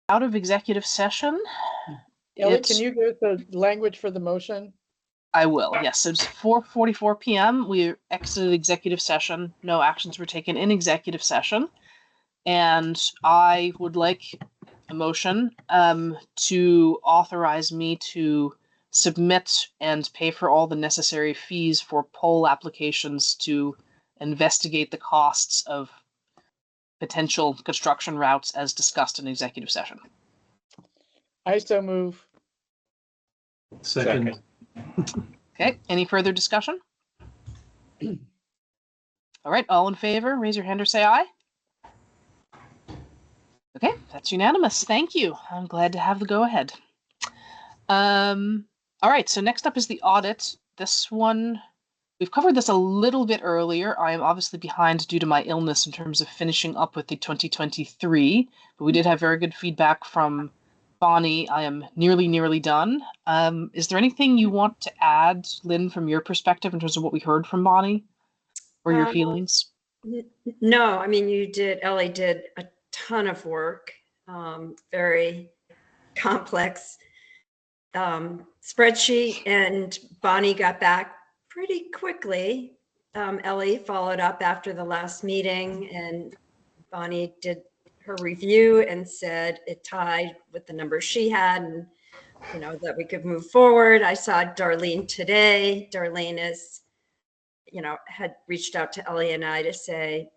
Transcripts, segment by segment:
out of executive session. Ellie, can you give us the language for the motion? I will, yes. So it's 4:44 p.m. We exited executive session. No actions were taken in executive session. And I would like a motion to authorize me to submit and pay for all the necessary fees for poll applications to investigate the costs of potential construction routes as discussed in executive session. I so move. Second. Okay, any further discussion? All right, all in favor, raise your hand or say aye. Okay, that's unanimous. Thank you. I'm glad to have the go-ahead. All right, so next up is the audit. This one, we've covered this a little bit earlier. I am obviously behind due to my illness in terms of finishing up with the 2023, but we did have very good feedback from Bonnie. I am nearly done. Is there anything you want to add, Lynn, from your perspective in terms of what we heard from Bonnie or your feelings? No, I mean, Ellie did a ton of work, very complex spreadsheet, and Bonnie got back pretty quickly. Ellie followed up after the last meeting, and Bonnie did her review and said it tied with the numbers she had, and that we could move forward. I saw Darlene today. Darlene is, had reached out to Ellie and I to say,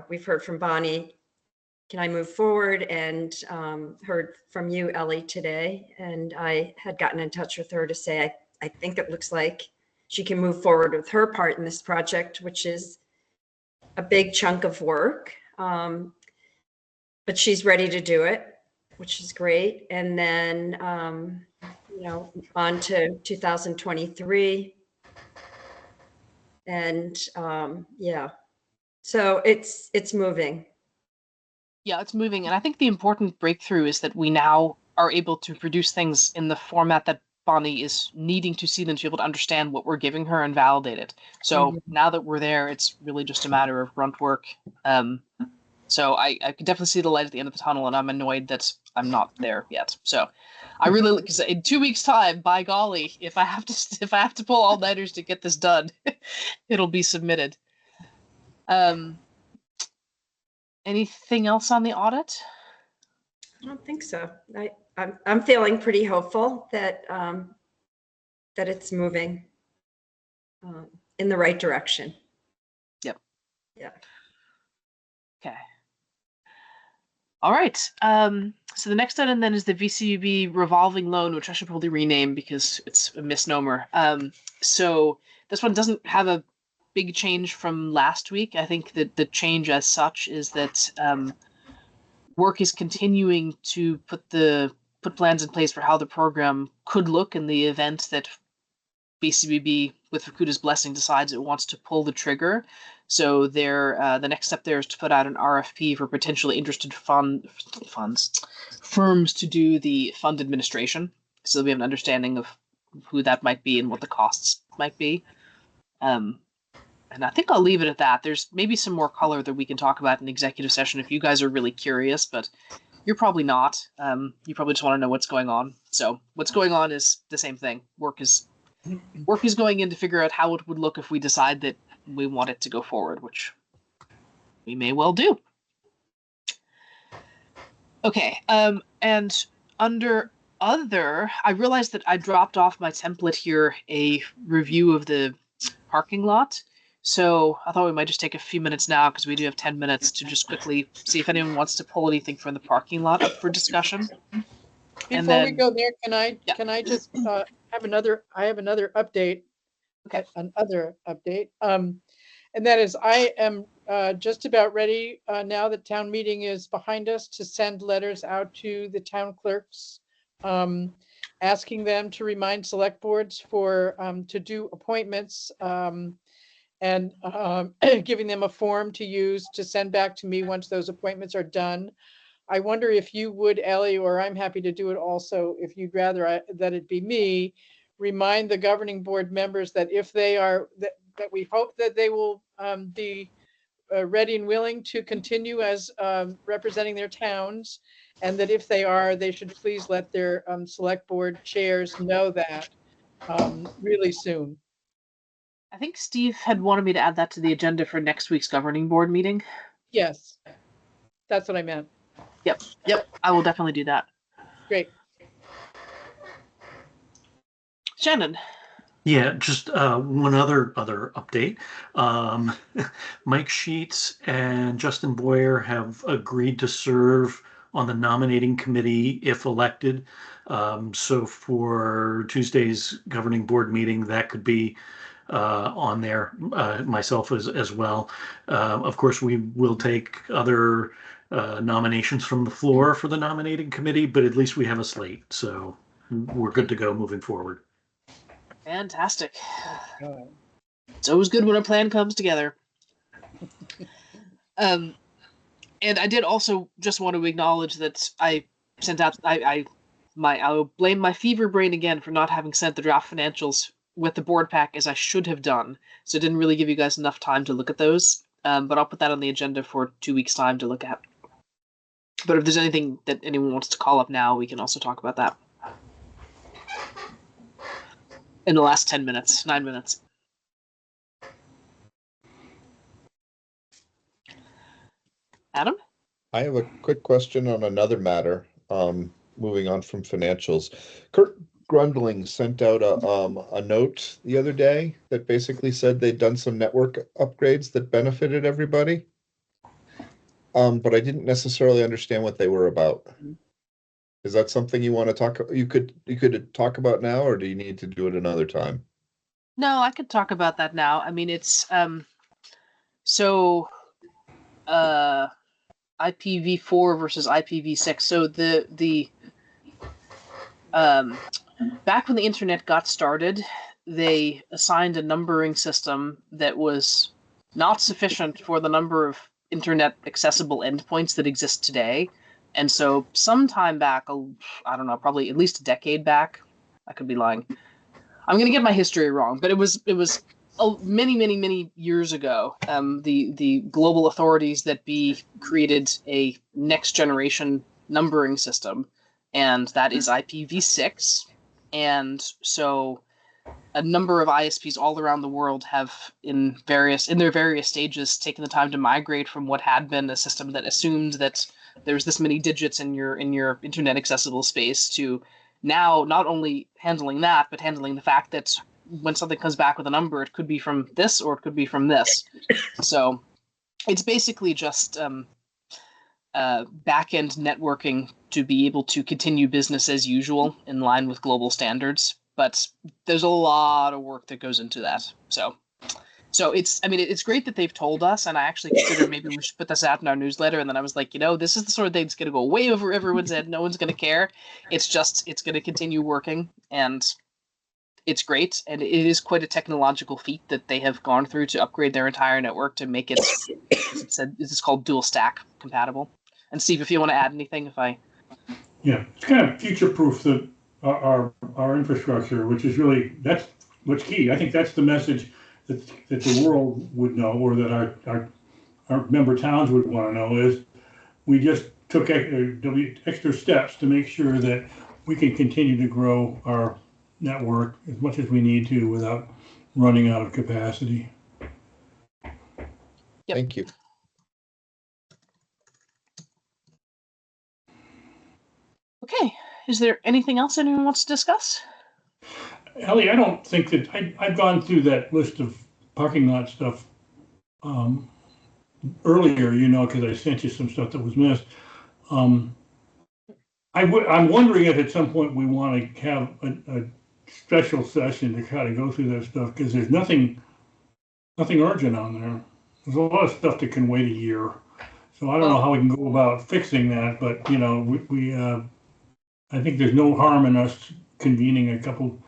we've heard from Bonnie. Can I move forward? And heard from you, Ellie, today. And I had gotten in touch with her to say, I think it looks like she can move forward with her part in this project, which is a big chunk of work. But she's ready to do it, which is great. And then, on to 2023. And yeah, so it's moving. Yeah, it's moving. And I think the important breakthrough is that we now are able to produce things in the format that Bonnie is needing to see them to be able to understand what we're giving her and validate it. So now that we're there, it's really just a matter of grunt work. So I can definitely see the light at the end of the tunnel, and I'm annoyed that I'm not there yet. So I really, because in 2 weeks' time, by golly, if I have to pull all-nighters to get this done, it'll be submitted. Anything else on the audit? I don't think so. I'm feeling pretty hopeful that that it's moving in the right direction. Yep. Yeah. Okay. All right. So the next item then is the VCUB revolving loan, which I should probably rename because it's a misnomer. So this one doesn't have a big change from last week. I think that the change as such is that work is continuing to put plans in place for how the program could look in the event that BCBB, with Fukuda's blessing, decides it wants to pull the trigger. So the next step there is to put out an RFP for potentially interested firms to do the fund administration, so that we have an understanding of who that might be and what the costs might be. And I think I'll leave it at that. There's maybe some more color that we can talk about in executive session if you guys are really curious, but you're probably not. You probably just want to know what's going on. So what's going on is the same thing. Work is going in to figure out how it would look if we decide that we want it to go forward, which we may well do. Okay, and under other, I realized that I dropped off my template here, a review of the parking lot. So I thought we might just take a few minutes now, because we do have 10 minutes, to just quickly see if anyone wants to pull anything from the parking lot up for discussion. Before we go there, can I just have another update? Okay. Another update. And that is, I am just about ready now that town meeting is behind us to send letters out to the town clerks, asking them to remind select boards to do appointments, and giving them a form to use to send back to me once those appointments are done. I wonder if you would, Ellie, or I'm happy to do it also, if you'd rather that it be me, remind the governing board members that if they are, that we hope that they will be ready and willing to continue as representing their towns, and that if they are, they should please let their select board chairs know that really soon. I think Steve had wanted me to add that to the agenda for next week's governing board meeting. Yes, that's what I meant. Yep, I will definitely do that. Great. Shannon. Yeah, just one other update. Mike Sheets and Justin Boyer have agreed to serve on the nominating committee if elected. So for Tuesday's governing board meeting, that could be on there, myself as well. Of course, we will take other nominations from the floor for the nominating committee, but at least we have a slate. So we're good to go moving forward. Fantastic. It's always good when a plan comes together. And I did also just want to acknowledge that I sent out I'll blame my fever brain again for not having sent the draft financials with the board pack as I should have done. So it didn't really give you guys enough time to look at those. But I'll put that on the agenda for 2 weeks' time to look at. But if there's anything that anyone wants to call up now, we can also talk about that. In the last 9 minutes. Adam? I have a quick question on another matter, moving on from financials. Kurt Grundling sent out a note the other day that basically said they'd done some network upgrades that benefited everybody. But I didn't necessarily understand what they were about. Is that something you want to talk? You could talk about now, or do you need to do it another time? No, I could talk about that now. I mean, it's IPv4 versus IPv6. So the back when the internet got started, they assigned a numbering system that was not sufficient for the number of internet accessible endpoints that exist today. And so sometime back, I don't know, probably at least a decade back, I could be lying. I'm going to get my history wrong, but it was many years ago. The global authorities that created a next generation numbering system, and that is IPv6. And so a number of ISPs all around the world have, in their various stages, taken the time to migrate from what had been a system that assumed that there's this many digits in your internet accessible space to now not only handling that, but handling the fact that when something comes back with a number, it could be from this or it could be from this. So it's basically just back-end networking to be able to continue business as usual in line with global standards. But there's a lot of work that goes into that. So it's great that they've told us, and I actually considered maybe we should put this out in our newsletter. And then I was like, this is the sort of thing that's going to go way over everyone's head. No one's going to care. It's going to continue working, and it's great. And it is quite a technological feat that they have gone through to upgrade their entire network to make it, as it said, it's called dual stack compatible. And Steve, if you want to add anything, Yeah, it's kind of future-proof that our infrastructure, which is really, that's what's key. I think that's the message that the world would know, or that our member towns would want to know, is we just took extra steps to make sure that we can continue to grow our network as much as we need to without running out of capacity. Yep. Thank you. Okay. Is there anything else anyone wants to discuss? Ellie, I don't think that I've gone through that list of parking lot stuff earlier, because I sent you some stuff that was missed. I'm wondering if at some point we want to have a special session to kind of go through that stuff, because there's nothing urgent on there. There's a lot of stuff that can wait a year. So I don't know how we can go about fixing that, but I think there's no harm in us convening a couple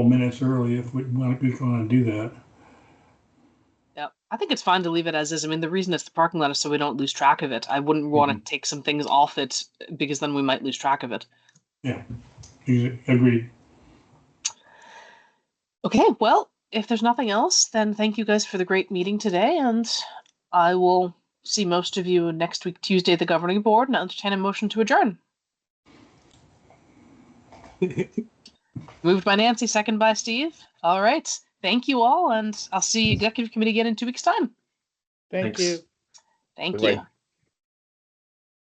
minutes early if we want to do that. Yeah, I think it's fine to leave it as is. I mean, the reason it's the parking lot is so we don't lose track of it. I wouldn't want to take some things off it because then we might lose track of it. Yeah, agreed. Okay, well, if there's nothing else, then thank you guys for the great meeting today, and I will see most of you next week, Tuesday, at the governing board, and I'll entertain a motion to adjourn. Moved by Nancy, second by Steve. All right. Thank you all, and I'll see executive committee again in 2 weeks' time. Thank Thanks. you. Thank Bye-bye. you.